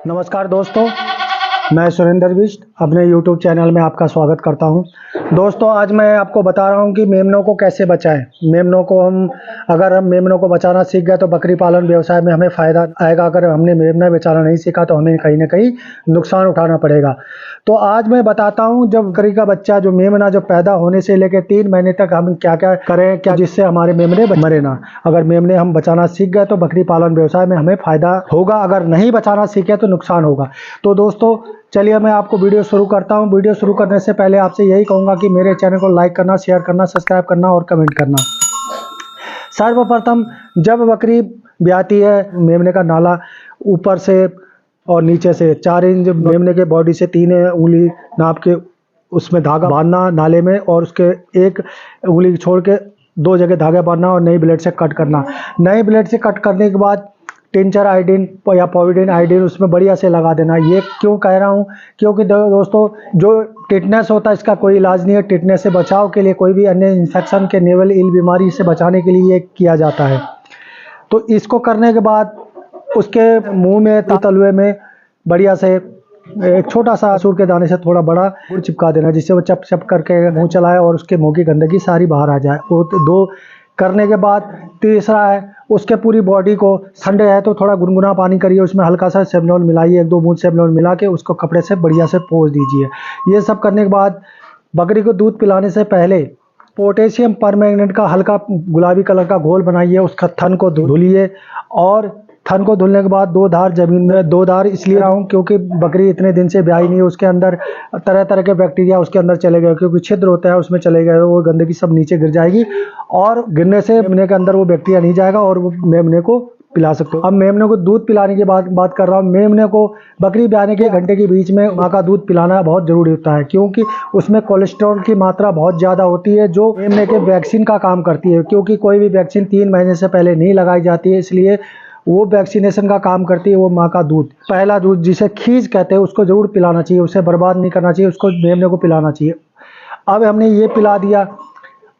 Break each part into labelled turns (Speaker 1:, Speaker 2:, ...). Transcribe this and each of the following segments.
Speaker 1: नमस्कार दोस्तों, मैं सुरेंद्र बिष्ट अपने YouTube चैनल में आपका स्वागत करता हूं। दोस्तों, आज मैं आपको बता रहा हूं कि मेमनों को कैसे बचाएं। अगर हम मेमनों को बचाना सीख गए तो बकरी पालन व्यवसाय में हमें फ़ायदा आएगा। अगर हमने मेमना बचाना नहीं सीखा तो हमें कहीं ना कहीं नुकसान उठाना पड़ेगा। तो आज मैं बताता हूं, जब बकरी का बच्चा जो मेमना जो पैदा होने से लेकर 3 महीने तक हम क्या क्या करें, क्या जिससे हमारे मेमने मरे ना। अगर मेमने हम बचाना सीख गए तो बकरी पालन व्यवसाय में हमें फ़ायदा होगा, अगर नहीं बचाना सीखे तो नुकसान होगा। तो दोस्तों चलिए मैं आपको वीडियो शुरू करता हूं। वीडियो शुरू करने से पहले आपसे यही कहूंगा कि मेरे चैनल को लाइक करना, शेयर करना, सब्सक्राइब करना और कमेंट करना। सर्वप्रथम जब बकरी ब्याती है, मेमने का नाला ऊपर से और नीचे से 4 इंच मेमने के बॉडी से 3 उंगली नाप के उसमें धागा बांधना नाले में, और उसके 1 उंगली छोड़ के 2 जगह धागा बांधना और नई ब्लेड से कट करना। नई ब्लेड से कट करने के बाद टिंचर आयोडीन या पॉविडीन आयोडीन उसमें बढ़िया से लगा देना। ये क्यों कह रहा हूँ, क्योंकि दोस्तों जो टिटनेस होता है इसका कोई इलाज नहीं है। टिटनेस से बचाव के लिए, कोई भी अन्य इन्फेक्शन के नेवल इल बीमारी से बचाने के लिए ये किया जाता है। तो इसको करने के बाद उसके मुंह में तलवे में बढ़िया से एक छोटा सा सूर के दाने से थोड़ा बड़ा गुड़ चिपका देना, जिससे वो चप चप करके मुंह चलाए और उसके मुंह की गंदगी सारी बाहर आ जाए। वो 2 करने के बाद तीसरा है, उसके पूरी बॉडी को, ठंडे है तो थोड़ा गुनगुना पानी करिए, उसमें हल्का सा सेवलॉन मिलाइए, 1-2 बूंद सेवलॉन मिला के उसको कपड़े से बढ़िया से पोंछ दीजिए। ये सब करने के बाद बकरी को दूध पिलाने से पहले पोटेशियम परमैंगनेट का हल्का गुलाबी कलर का घोल बनाइए, उसका थन को धुलिए। और थन को धुलने के बाद 2 धार जमीन में, 2 धार इसलिए रहा हूँ क्योंकि बकरी इतने दिन से ब्याई नहीं है, उसके अंदर तरह तरह के बैक्टीरिया उसके अंदर चले गए, क्योंकि छिद्र होता है उसमें चले गए, वो गंदगी सब नीचे गिर जाएगी और गिरने से मेमने के अंदर वो बैक्टीरिया नहीं जाएगा और वो मेमने को पिला सकते हो। अब मेमने को दूध पिलाने की बात कर रहा हूँ। मेमने को बकरी ब्याने के घंटे के बीच में माँ का दूध पिलाना बहुत ज़रूरी होता है, क्योंकि उसमें कोलेस्ट्रॉल की मात्रा बहुत ज़्यादा होती है जो मेमने के वैक्सीन का काम करती है। क्योंकि कोई भी वैक्सीन 3 महीने से पहले नहीं लगाई जाती है, इसलिए वो वैक्सीनेशन का काम करती है। वो माँ का दूध, पहला दूध जिसे खीज कहते हैं, उसको जरूर पिलाना चाहिए, उसे बर्बाद नहीं करना चाहिए, उसको मेमने को पिलाना चाहिए। अब हमने ये पिला दिया।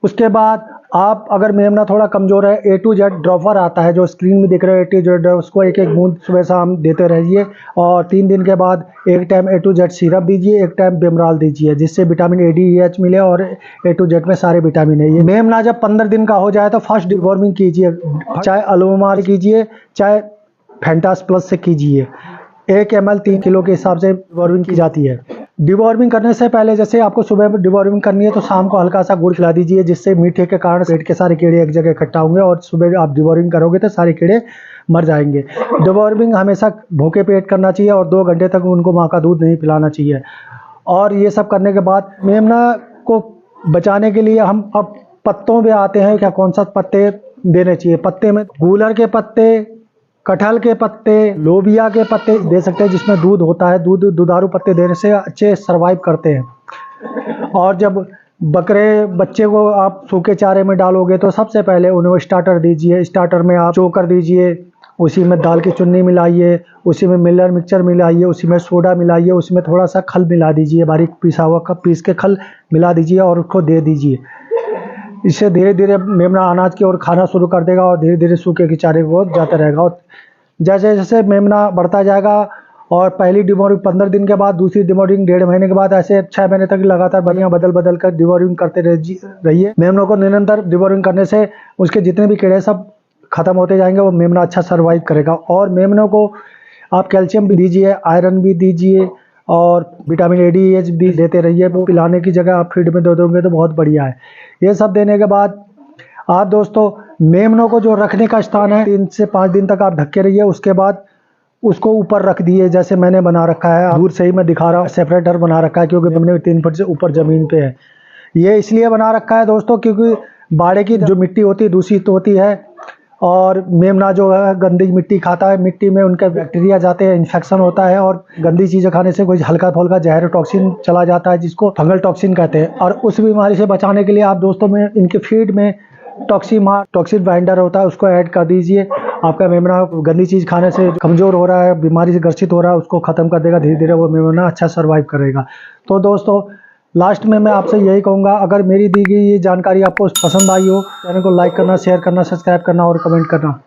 Speaker 1: उसके बाद आप अगर मेमना थोड़ा कमज़ोर है, A to Z ड्रॉपर आता है जो स्क्रीन में दिख रहा है, A to Z, उसको 1-1 बूंद सुबह शाम देते रहिए। और 3 दिन के बाद एक time A to Z syrup दीजिए, एक टाइम बेमराल दीजिए, जिससे vitamin A, D, E, H मिले और A to Z में सारे विटामिन है। ये मेमना जब 15 दिन का हो जाए तो फर्स्ट डिवॉर्मिंग कीजिए, चाहे अलोमाल कीजिए चाहे फेंटास प्लस से कीजिए। 1 ml 3 किलो के हिसाब से डिवॉर्मिंग की जाती है। डिवॉर्मिंग करने से पहले जैसे आपको सुबह डिवॉर्मिंग करनी है तो शाम को हल्का सा गुड़ खिला दीजिए, जिससे मीठे के कारण पेट के सारे कीड़े एक जगह इकट्ठा होंगे और सुबह आप डिवॉर्मिंग करोगे तो सारे कीड़े मर जाएंगे। डिवॉर्मिंग हमेशा भूखे पेट करना चाहिए और 2 घंटे तक उनको माँ का दूध नहीं पिलाना चाहिए। और ये सब करने के बाद मेमना को बचाने के लिए हम अब पत्तों पे आते हैं। क्या कौन सा पत्ते देने चाहिए? पत्ते में गूलर के पत्ते, कटहल के पत्ते, लोबिया के पत्ते दे सकते हैं, जिसमें दूध होता है। दुधारू पत्ते देने से अच्छे सर्वाइव करते हैं। और जब बकरे बच्चे को आप सूखे चारे में डालोगे तो सबसे पहले उन्हें स्टार्टर दीजिए। स्टार्टर में आप चोकर दीजिए, उसी में दाल की चुन्नी मिलाइए, उसी में मिलर मिक्सचर मिलाइए, उसी में सोडा मिलाइए, उसमें थोड़ा सा खल मिला दीजिए, बारीक पिसा हुआ पीस के खल मिला दीजिए और उसको दे दीजिए। इससे धीरे धीरे मेमना अनाज की ओर खाना शुरू कर देगा और धीरे धीरे सूखे के चारे को जाता रहेगा। और जैसे जैसे मेमना बढ़ता जाएगा और पहली डिवॉर्मिंग 15 दिन के बाद, दूसरी डिवॉर्मिंग 1.5 महीने के बाद, ऐसे 6 महीने तक लगातार बढ़िया बदल कर डिवॉर्मिंग करते रहिए। मेमनों को निरंतर डिवॉर्मिंग करने से उसके जितने भी कीड़े सब खत्म होते जाएंगे, वो मेमना अच्छा सर्वाइव करेगा। और मेमनों को आप कैल्शियम भी दीजिए, आयरन भी दीजिए और vitamin A, D, E, H भी देते रहिए। वो पिलाने की जगह आप फीड में दे दोगे तो बहुत बढ़िया है। ये सब देने के बाद आप दोस्तों मेमनों को जो रखने का स्थान है 3 से 5 दिन तक आप ढक के रहिए। उसके बाद उसको ऊपर रख दिए, जैसे मैंने बना रखा है। दूर से ही मैं दिखा रहा हूँ, सेपरेटर बना रखा है क्योंकि मेमने 3 फुट से ऊपर ज़मीन पे है। ये इसलिए बना रखा है दोस्तों क्योंकि बाड़े की जो मिट्टी होती है दूषित होती है और मेमना जो है गंदी मिट्टी खाता है। मिट्टी में उनके बैक्टीरिया जाते हैं, इन्फेक्शन होता है और गंदी चीज़ें खाने से कोई हल्का फुल्का जहर टॉक्सिन चला जाता है, जिसको फंगल टॉक्सिन कहते हैं। और उस बीमारी से बचाने के लिए आप दोस्तों में इनके फीड में टॉक्सिन बाइंडर होता है, उसको ऐड कर दीजिए। आपका मेमना गंदी चीज़ खाने से कमज़ोर हो रहा है, बीमारी से ग्रसित हो रहा है, उसको ख़त्म कर देगा। धीरे धीरे वो मेमना अच्छा सर्वाइव करेगा। तो दोस्तों लास्ट में मैं आपसे यही कहूँगा, अगर मेरी दी गई ये जानकारी आपको पसंद आई हो, चैनल को लाइक करना, शेयर करना, सब्सक्राइब करना और कमेंट करना।